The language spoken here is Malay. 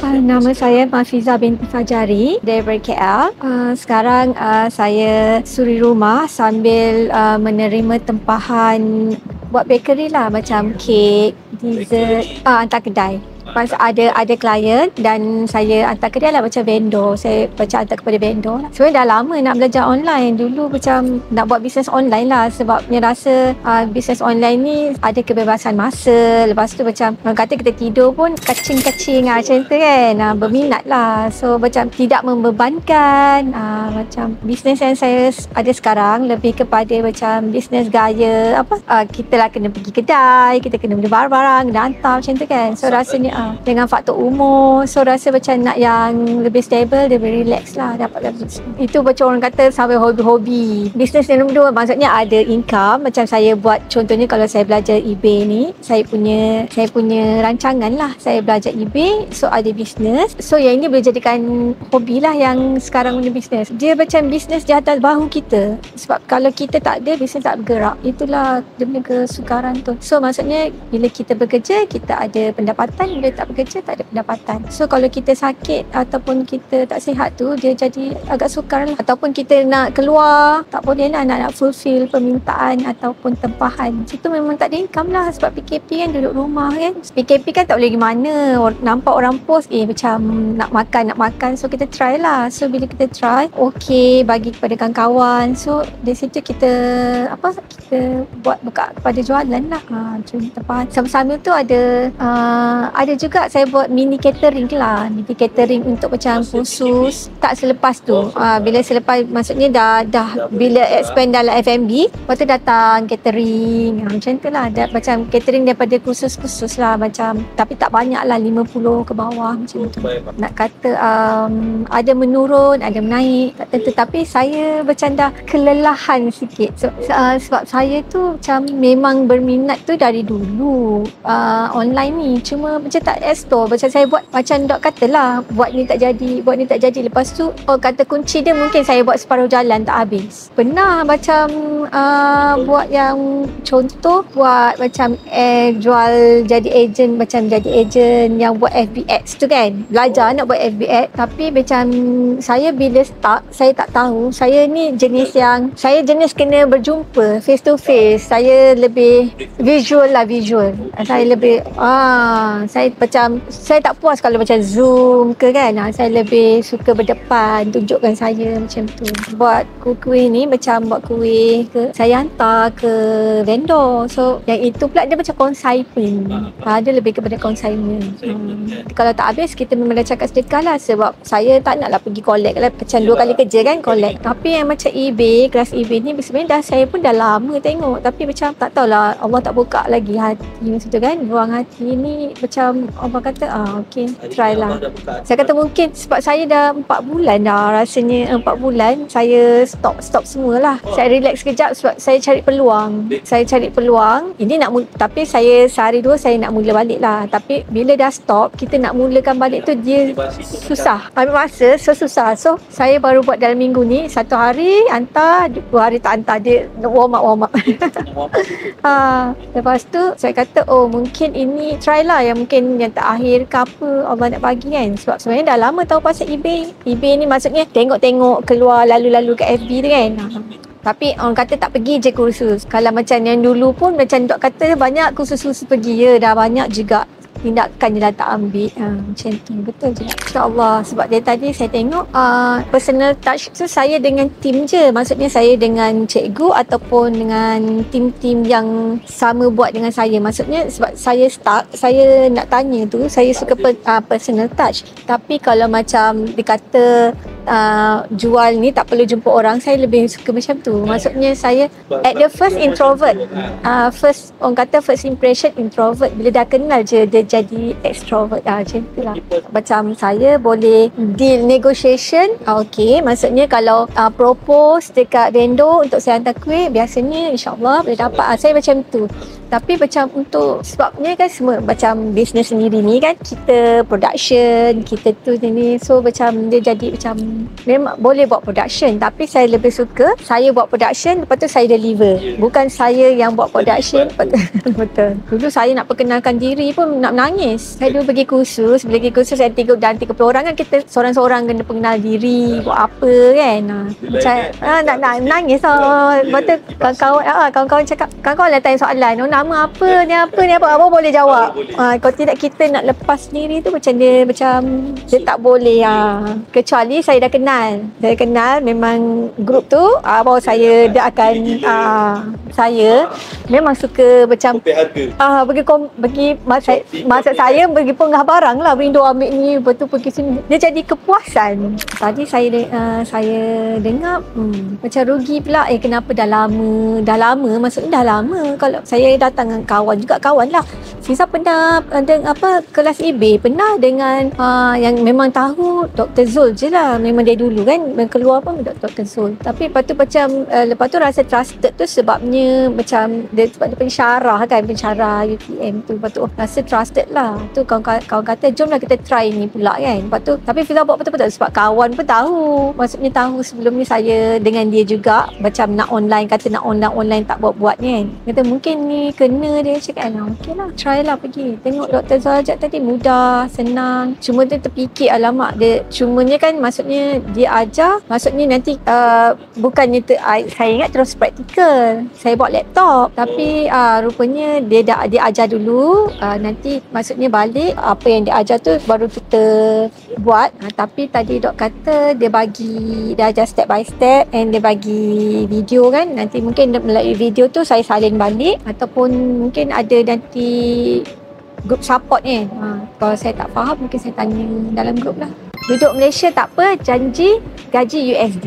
Nama saya Mafiza binti Fajari daripada KL. Sekarang saya suri rumah sambil menerima tempahan buat bakery lah, macam kek, dessert, hantar kedai. Pas ada klien dan saya hantar kedai lah, macam vendor. Saya macam hantar kepada vendor lah. Sebenarnya dah lama nak belajar online. Dulu macam nak buat bisnes online lah, sebabnya rasa bisnes online ni ada kebebasan masa. Lepas tu macam orang kata kita tidur pun kacing-kacing macam tu kan. Berminat lah. So macam tidak membebankan. Macam bisnes yang saya ada sekarang lebih kepada macam bisnes gaya kita lah kena pergi kedai, kita kena beli barang-barang, kena hantar macam tu kan. So rasanya dengan faktor umur, so rasa macam nak yang lebih stable, lebih relax lah, dapat itu macam orang kata sampai hobi-hobi. Bisnes yang nombor 2 maksudnya ada income. Macam saya buat, contohnya kalau saya belajar eBay ni, saya punya rancangan lah, saya belajar eBay, so ada bisnes. So yang ini boleh jadikan hobi lah, yang sekarang punya bisnes. Dia macam bisnes di atas bahu kita, sebab kalau kita tak ada, bisnes tak bergerak. Itulah dia punya kesukaran tu. So maksudnya bila kita bekerja, kita ada pendapatan, bila tak bekerja tak ada pendapatan. So kalau kita sakit ataupun kita tak sihat tu, dia jadi agak sukar lah. Ataupun kita nak keluar, tak boleh lah, nak fulfill permintaan ataupun tempahan. Itu memang tak ada income lah, sebab PKP kan, duduk rumah kan. PKP kan tak boleh pergi mana. Nampak orang post macam nak makan, so kita try lah. So bila kita try, okay, bagi kepada kawan-kawan. So di situ kita buat buka kepada jualan lah. Tempahan. Sama-sama tu ada juga saya buat mini catering lah. Mini catering untuk macam khusus. Tak selepas tu. Bila selepas, maksudnya dah bila expand dalam F&B, lepas tu datang catering. Macam tu lah. Macam catering daripada khusus-khusus lah. Macam, tapi tak banyak lah, 50 ke bawah macam tu. Nak kata ada menurun, ada menaik, tak tentu. Tapi saya macam dah kelelahan sikit. Sebab saya tu macam memang berminat tu dari dulu online ni. Cuma macam tak explore. Macam saya buat macam dok katalah, buat ni tak jadi. Lepas tu kata kunci dia mungkin saya buat separuh jalan tak habis. Pernah macam buat yang contoh, buat macam jual, jadi ejen, macam jadi ejen yang buat FB ads tu kan. Belajar nak buat FB ads, tapi macam saya bila start, saya tak tahu. Saya ni jenis kena berjumpa face to face. Saya lebih visual. Saya lebih saya tak puas kalau macam Zoom ke kan. Saya lebih suka berdepan, tunjukkan saya macam tu. Buat kuih ni, macam buat kuih ke, saya hantar ke vendor. So yang itu pula dia macam consignment. Dia lebih kepada consignment. Kalau tak habis, kita memang dah cakap sedekah lah. Sebab saya tak naklah pergi collect lah. Macam 2 kali kerja kan collect. Tapi yang macam eBay, kelas eBay ni sebenarnya saya pun dah lama tengok. Tapi macam tak tahulah, Allah tak buka lagi hati macam tu kan. Ruang hati ni macam Allah kata okay, try lah. Saya kata mungkin sebab saya dah 4 bulan dah, rasanya 4 bulan saya stop semualah. Saya relax sekejap sebab saya cari peluang. Ini tapi saya sehari 2 saya nak mula balik lah. Tapi bila dah stop, kita nak mulakan balik tu dia susah, ambil masa, susah. So saya baru buat dalam minggu ni, 1 hari hantar, 2 hari tak hantar, dia warm up. Lepas tu saya kata mungkin ini try lah, yang mungkin yang terakhir ke apa Allah nak bagi kan. Sebab sebenarnya dah lama tahu pasal eBay ni, maksudnya tengok keluar lalu-lalu kat FB tu kan. Tapi orang kata tak pergi je kursus. Kalau macam yang dulu pun macam dok kata banyak kursus pergi, dah banyak juga tindakan je dah tak ambil. Macam tu, betul je. InsyaAllah. Sebab dia tadi saya tengok personal touch tu saya dengan tim je. Maksudnya saya dengan cikgu ataupun dengan tim-tim yang sama buat dengan saya. Maksudnya sebab saya start, saya nak tanya tu, saya suka personal touch. Tapi kalau macam dikata jual ni tak perlu jumpa orang, saya lebih suka macam tu. Maksudnya saya at the first introvert. Orang kata first impression introvert. Bila dah kenal je dia jadi extrovert. Macam tu lah. Macam saya boleh deal negotiation. Okay, maksudnya kalau propose dekat vendor untuk saya hantar kuih, biasanya insyaAllah boleh dapat. Saya macam tu. Tapi macam untuk sebabnya kan semua macam bisnes sendiri ni kan, kita production, kita tu ni, so macam dia jadi macam memang boleh buat production, tapi saya lebih suka saya buat production, lepas tu saya deliver, bukan saya yang buat production. Betul. Dulu saya nak perkenalkan diri pun nak menangis. Saya dulu pergi kursus, saya 30 orang kan, kita seorang-seorang kena pengenal diri, buat apa kan. Macam nak nangis lah. Lepas tu kawan-kawan cakap, kawan-kawan lah tanya soalan, nama apa ni, apa boleh jawab. Kalau tidak kita nak lepas sendiri tu macam dia tak boleh kecuali saya dah kenal. Saya kenal memang grup tu, bahawa dia akan saya memang suka macam bagi maksud saya bagi penggah barang lah, Window ambil ni, lepas tu pergi sini, dia jadi kepuasan. Tadi saya dengar macam rugi pula, kenapa dah lama, maksudnya dah lama. Kalau saya datang dengan kawan lah, Fiza pernah kelas EB pernah dengan yang memang tahu Dr. Zul je lah, memang dia dulu kan keluar pun Dr. Zul. Tapi lepas tu macam lepas tu rasa trusted tu sebabnya macam sebab dia pensyarah UTM tu, lepas tu rasa trusted lah tu. Kawan kata jomlah kita try ni pula kan. Lepas tu tapi Fiza buat betul-betul sebab kawan pun tahu, maksudnya tahu sebelum ni saya dengan dia juga macam nak online tak buat ni kan. Kata mungkin ni kena, dia cakap okey lah, try lah pergi tengok Dr. Zul tadi, mudah, senang. Cuma dia terfikir alamak, dia cumanya kan maksudnya dia ajar, maksudnya nanti bukannya saya ingat terus praktikal, saya bawa laptop, tapi rupanya dia ajar dulu, nanti maksudnya balik apa yang dia ajar tu baru kita buat. Tapi tadi dok kata dia ajar step by step, and dia bagi video kan, nanti mungkin melalui video tu saya salin balik, ataupun mungkin ada nanti group support ni. Kalau saya tak faham mungkin saya tanya dalam group lah. Duduk Malaysia tak apa, janji gaji USD.